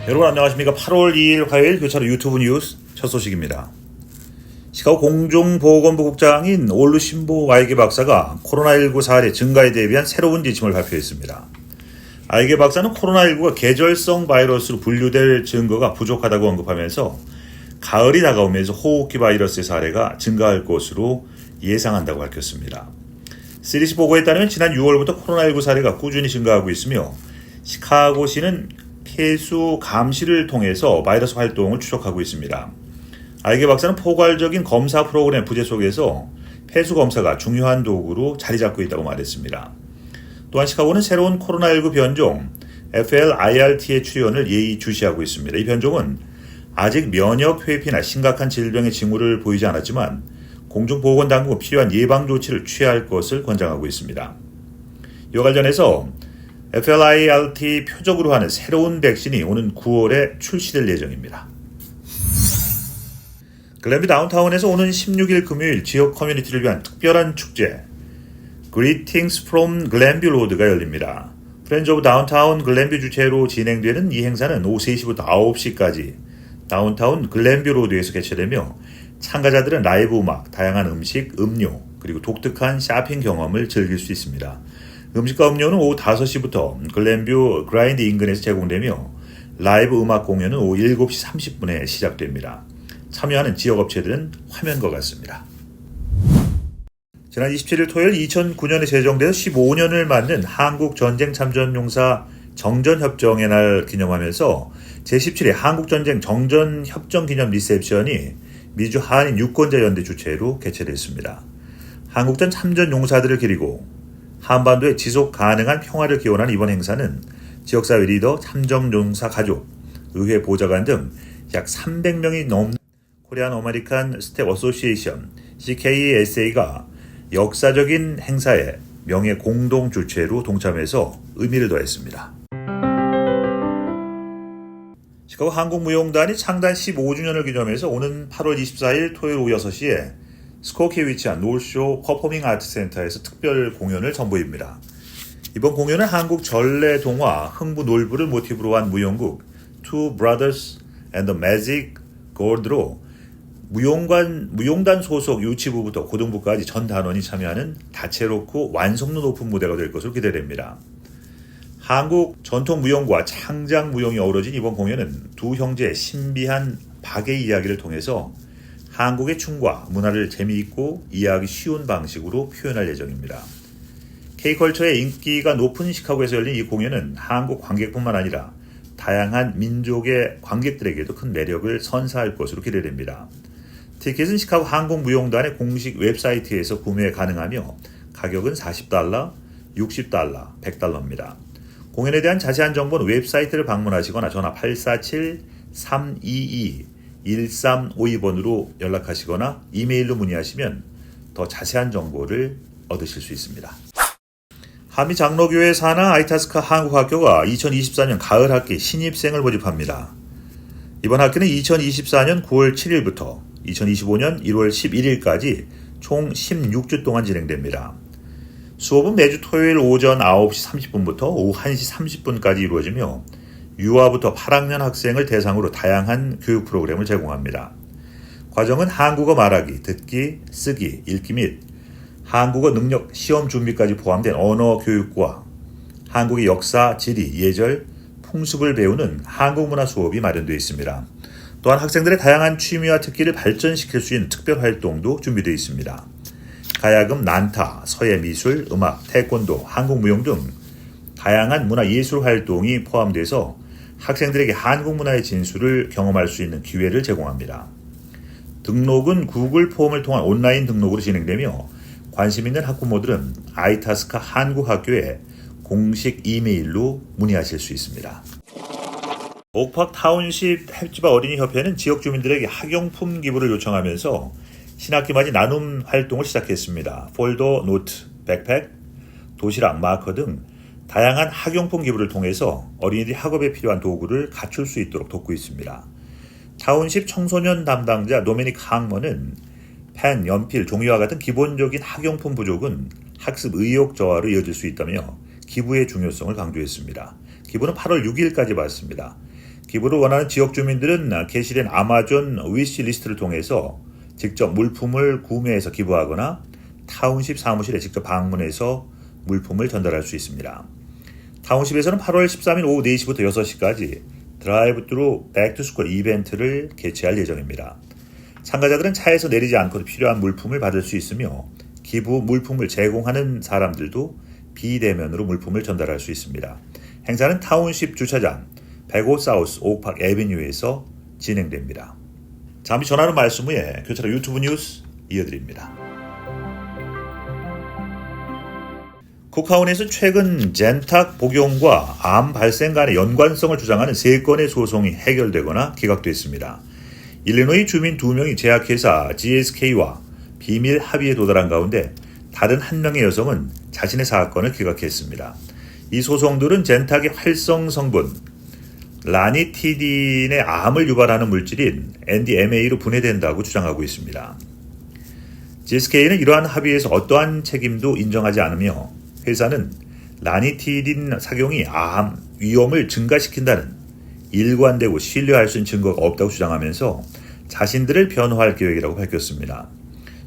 여러분 안녕하십니까. 8월 2일 화요일 교차로 유튜브 뉴스 첫 소식입니다. 시카고 공중보건부 국장인 올루 신보 아이게 박사가 코로나19 사례 증가에 대비한 새로운 지침을 발표했습니다. 아이게 박사는 코로나19가 계절성 바이러스로 분류될 증거가 부족하다고 언급하면서 가을이 다가오면서 호흡기 바이러스의 사례가 증가할 것으로 예상한다고 밝혔습니다. CDC 보고에 따르면 지난 6월부터 코로나19 사례가 꾸준히 증가하고 있으며 시카고시는 폐수 감시를 통해서 바이러스 활동을 추적하고 있습니다. 아이게 박사는 포괄적인 검사 프로그램 부재 속에서 폐수 검사가 중요한 도구로 자리 잡고 있다고 말했습니다. 또한 시카고는 새로운 코로나19 변종 FLIRT의 출현을 예의주시하고 있습니다. 이 변종은 아직 면역 회피나 심각한 질병의 징후를 보이지 않았지만 공중보건당국은 필요한 예방조치를 취할 것을 권장하고 있습니다. 이와 관련해서 FLIRT 표적으로 하는 새로운 백신이 오는 9월에 출시될 예정입니다. 글랜비 다운타운에서 오는 16일 금요일 지역 커뮤니티를 위한 특별한 축제 Greetings from Glenview Road가 열립니다. 프렌즈 오브 다운타운 글랜비 주최로 진행되는 이 행사는 오후 3시부터 9시까지 다운타운 글랜비 로드에서 개최되며 참가자들은 라이브 음악, 다양한 음식, 음료, 그리고 독특한 쇼핑 경험을 즐길 수 있습니다. 음식과 음료는 오후 5시부터 글랜뷰 그라인드 인근에서 제공되며 라이브 음악 공연은 오후 7시 30분에 시작됩니다. 참여하는 지역업체들은 화면과 같습니다. 지난 27일 토요일 2009년에 제정돼서 15년을 맞는 한국전쟁참전용사 정전협정의 날 기념하면서 제17회 한국전쟁 정전협정기념 리셉션이 미주 한인 유권자연대 주최로 개최됐습니다. 한국전 참전용사들을 기리고 한반도의 지속 가능한 평화를 기원하는 이번 행사는 지역사회 리더, 참전용사 가족, 의회 보좌관 등 약 300명이 넘는 코리안 어메리칸 스텝 어소시에이션 CKSA가 역사적인 행사에 명예 공동 주최로 동참해서 의미를 더했습니다. 시카고 한국무용단이 창단 15주년을 기념해서 오는 8월 24일 토요일 오후 6시에 스코키에 위치한 놀쇼 퍼포밍 아트 센터에서 특별 공연을 선보입니다. 이번 공연은 한국 전래 동화 흥부 놀부를 모티브로 한 무용극 Two Brothers and the Magic Gourd로 무용단 소속 유치부부터 고등부까지 전 단원이 참여하는 다채롭고 완성도 높은 무대가 될 것으로 기대됩니다. 한국 전통 무용과 창작 무용이 어우러진 이번 공연은 두 형제의 신비한 박의 이야기를 통해서 한국의 춤과 문화를 재미있고 이해하기 쉬운 방식으로 표현할 예정입니다. K컬처의 인기가 높은 시카고에서 열린 이 공연은 한국 관객뿐만 아니라 다양한 민족의 관객들에게도 큰 매력을 선사할 것으로 기대됩니다. 티켓은 시카고 한국무용단의 공식 웹사이트에서 구매 가능하며 가격은 $40, $60, $100입니다. 공연에 대한 자세한 정보는 웹사이트를 방문하시거나 전화 847-322-1352번으로 연락하시거나 이메일로 문의하시면 더 자세한 정보를 얻으실 수 있습니다. 한미 장로교회 산하 아이타스카 한국학교가 2024년 가을 학기 신입생을 모집합니다. 이번 학기는 2024년 9월 7일부터 2025년 1월 11일까지 총 16주 동안 진행됩니다. 수업은 매주 토요일 오전 9시 30분부터 오후 1시 30분까지 이루어지며 유아부터 8학년 학생을 대상으로 다양한 교육 프로그램을 제공합니다. 과정은 한국어 말하기, 듣기, 쓰기, 읽기 및 한국어 능력 시험 준비까지 포함된 언어 교육과 한국의 역사, 지리, 예절, 풍습을 배우는 한국 문화 수업이 마련되어 있습니다. 또한 학생들의 다양한 취미와 특기를 발전시킬 수 있는 특별 활동도 준비되어 있습니다. 가야금, 난타, 서예 미술, 음악, 태권도, 한국 무용 등 다양한 문화 예술 활동이 포함돼서 학생들에게 한국 문화의 진수를 경험할 수 있는 기회를 제공합니다. 등록은 구글 폼을 통한 온라인 등록으로 진행되며 관심 있는 학부모들은 아이타스카 한국학교에 공식 이메일로 문의하실 수 있습니다. 옥팍 타운십 햅지바 어린이협회는 지역 주민들에게 학용품 기부를 요청하면서 신학기 맞이 나눔 활동을 시작했습니다. 폴더, 노트, 백팩, 도시락, 마커 등 다양한 학용품 기부를 통해서 어린이들이 학업에 필요한 도구를 갖출 수 있도록 돕고 있습니다. 타운십 청소년 담당자 도미닉 항머는 펜, 연필, 종이와 같은 기본적인 학용품 부족은 학습 의욕 저하로 이어질 수 있다며 기부의 중요성을 강조했습니다. 기부는 8월 6일까지 받습니다. 기부를 원하는 지역 주민들은 게시된 아마존 위시리스트를 통해서 직접 물품을 구매해서 기부하거나 타운십 사무실에 직접 방문해서 물품을 전달할 수 있습니다. 타운십에서는 8월 13일 오후 4시부터 6시까지 드라이브-트루 백투스쿨 이벤트를 개최할 예정입니다. 참가자들은 차에서 내리지 않고도 필요한 물품을 받을 수 있으며 기부 물품을 제공하는 사람들도 비대면으로 물품을 전달할 수 있습니다. 행사는 타운십 주차장 105 사우스 오크파크 애비뉴에서 진행됩니다. 잠시 전하는 말씀 후에 교차로 유튜브 뉴스 이어드립니다. 쿠카운에서 최근 젠탁 복용과 암 발생 간의 연관성을 주장하는 3건의 소송이 해결되거나 기각됐습니다. 일리노이 주민 2명이 제약회사 GSK와 비밀 합의에 도달한 가운데 다른 한 명의 여성은 자신의 사건을 기각했습니다. 이 소송들은 젠탁의 활성 성분 라니티딘의 암을 유발하는 물질인 NDMA로 분해된다고 주장하고 있습니다. GSK는 이러한 합의에서 어떠한 책임도 인정하지 않으며 회사는 라니티딘 착용이 암 위험을 증가시킨다는 일관되고 신뢰할 수 있는 증거가 없다고 주장하면서 자신들을 변호할 계획이라고 밝혔습니다.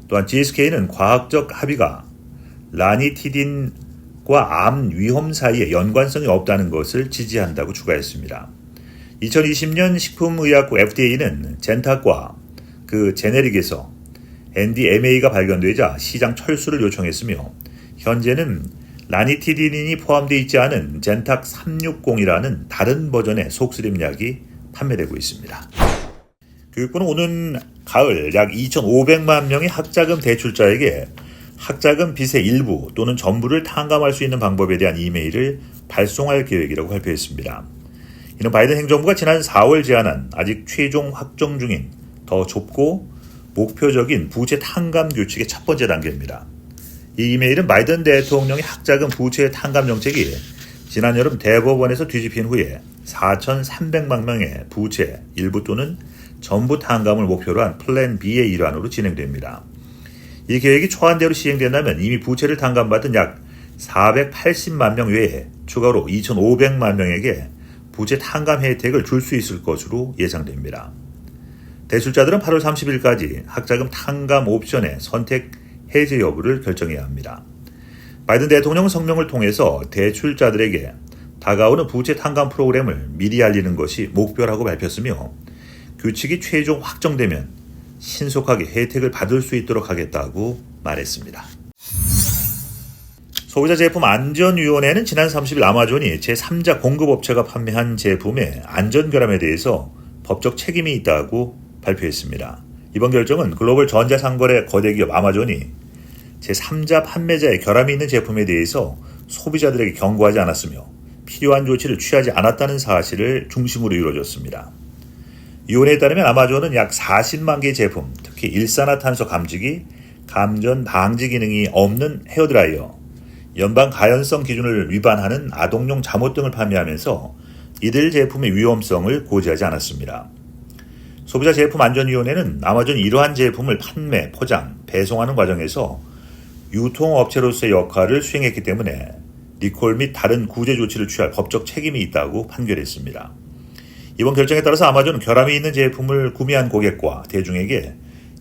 또한 GSK는 과학적 합의가 라니티딘과 암 위험 사이에 연관성이 없다는 것을 지지한다고 추가했습니다. 2020년 식품의약국 FDA는 젠탁과 그 제네릭에서 NDMA가 발견되자 시장 철수를 요청했으며 현재는 라니티딘이 포함되어 있지 않은 젠탁 360이라는 다른 버전의 속쓰림약이 판매되고 있습니다. 교육부는 오는 가을 약 2,500만 명의 학자금 대출자에게 학자금 빚의 일부 또는 전부를 탕감할 수 있는 방법에 대한 이메일을 발송할 계획이라고 발표했습니다. 이는 바이든 행정부가 지난 4월 제안한 아직 최종 확정 중인 더 좁고 목표적인 부채 탕감 규칙의 첫 번째 단계입니다. 이 이메일은 바이든 대통령의 학자금 부채 탕감 정책이 지난 여름 대법원에서 뒤집힌 후에 4,300만 명의 부채 일부 또는 전부 탕감을 목표로 한 플랜 B의 일환으로 진행됩니다. 이 계획이 초안대로 시행된다면 이미 부채를 탕감받은 약 480만 명 외에 추가로 2,500만 명에게 부채 탕감 혜택을 줄 수 있을 것으로 예상됩니다. 대출자들은 8월 30일까지 학자금 탕감 옵션의 선택 해제 여부를 결정해야 합니다. 바이든 대통령은 성명을 통해서 대출자들에게 다가오는 부채 탕감 프로그램을 미리 알리는 것이 목표라고 밝혔으며 규칙이 최종 확정되면 신속하게 혜택을 받을 수 있도록 하겠다고 말했습니다. 소비자제품안전위원회는 지난 30일 아마존이 제3자 공급업체가 판매한 제품의 안전결함에 대해서 법적 책임이 있다고 발표했습니다. 이번 결정은 글로벌 전자상거래 거대기업 아마존이 제3자 판매자의 결함이 있는 제품에 대해서 소비자들에게 경고하지 않았으며 필요한 조치를 취하지 않았다는 사실을 중심으로 이루어졌습니다. 위원회에 따르면 아마존은 약 40만 개의 제품, 특히 일산화탄소 감지기, 감전 방지 기능이 없는 헤어드라이어, 연방 가연성 기준을 위반하는 아동용 잠옷 등을 판매하면서 이들 제품의 위험성을 고지하지 않았습니다. 소비자제품안전위원회는 아마존이 이러한 제품을 판매, 포장, 배송하는 과정에서 유통업체로서의 역할을 수행했기 때문에 리콜 및 다른 구제 조치를 취할 법적 책임이 있다고 판결했습니다. 이번 결정에 따라서 아마존은 결함이 있는 제품을 구매한 고객과 대중에게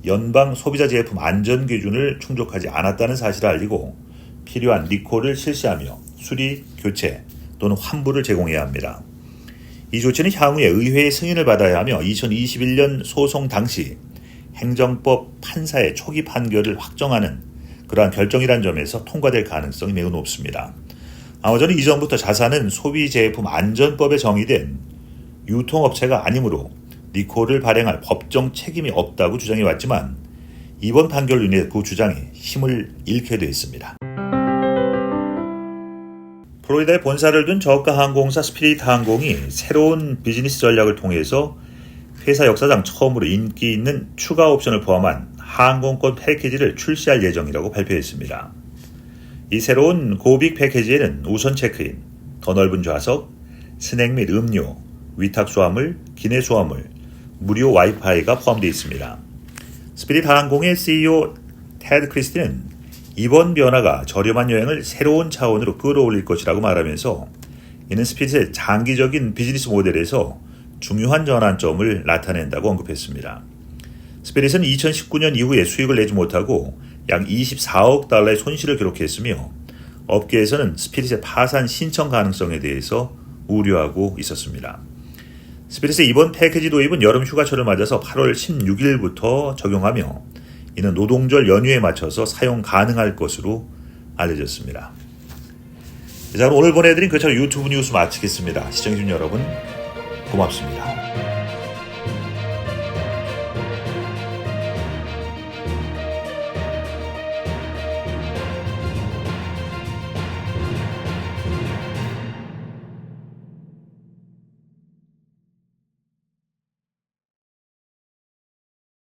연방 소비자제품 안전기준을 충족하지 않았다는 사실을 알리고 필요한 리콜을 실시하며 수리, 교체 또는 환불을 제공해야 합니다. 이 조치는 향후에 의회의 승인을 받아야 하며 2021년 소송 당시 행정법 판사의 초기 판결을 확정하는 그러한 결정이란 점에서 통과될 가능성이 매우 높습니다. 아마존은 이전부터 자사는 소비제품 안전법에 정의된 유통업체가 아니므로 리콜을 발행할 법정 책임이 없다고 주장해왔지만 이번 판결로 인해 그 주장이 힘을 잃게 되었습니다. 플로리다에 본사를 둔 저가 항공사 스피릿 항공이 새로운 비즈니스 전략을 통해서 회사 역사상 처음으로 인기 있는 추가 옵션을 포함한 항공권 패키지를 출시할 예정이라고 발표했습니다. 이 새로운 고빅 패키지에는 우선 체크인, 더 넓은 좌석, 스낵 및 음료, 위탁 수화물, 기내 수화물, 무료 와이파이가 포함되어 있습니다. 스피릿 항공의 CEO 테드 크리스티는 이번 변화가 저렴한 여행을 새로운 차원으로 끌어올릴 것이라고 말하면서 이는 스피릿의 장기적인 비즈니스 모델에서 중요한 전환점을 나타낸다고 언급했습니다. 스피릿은 2019년 이후에 수익을 내지 못하고 약 24억 달러의 손실을 기록했으며 업계에서는 스피릿의 파산 신청 가능성에 대해서 우려하고 있었습니다. 스피릿의 이번 패키지 도입은 여름 휴가철을 맞아서 8월 16일부터 적용하며 이는 노동절 연휴에 맞춰서 사용 가능할 것으로 알려졌습니다. 자, 그럼 오늘 보내드린 그처럼 유튜브 뉴스 마치겠습니다. 시청해주신 여러분 고맙습니다.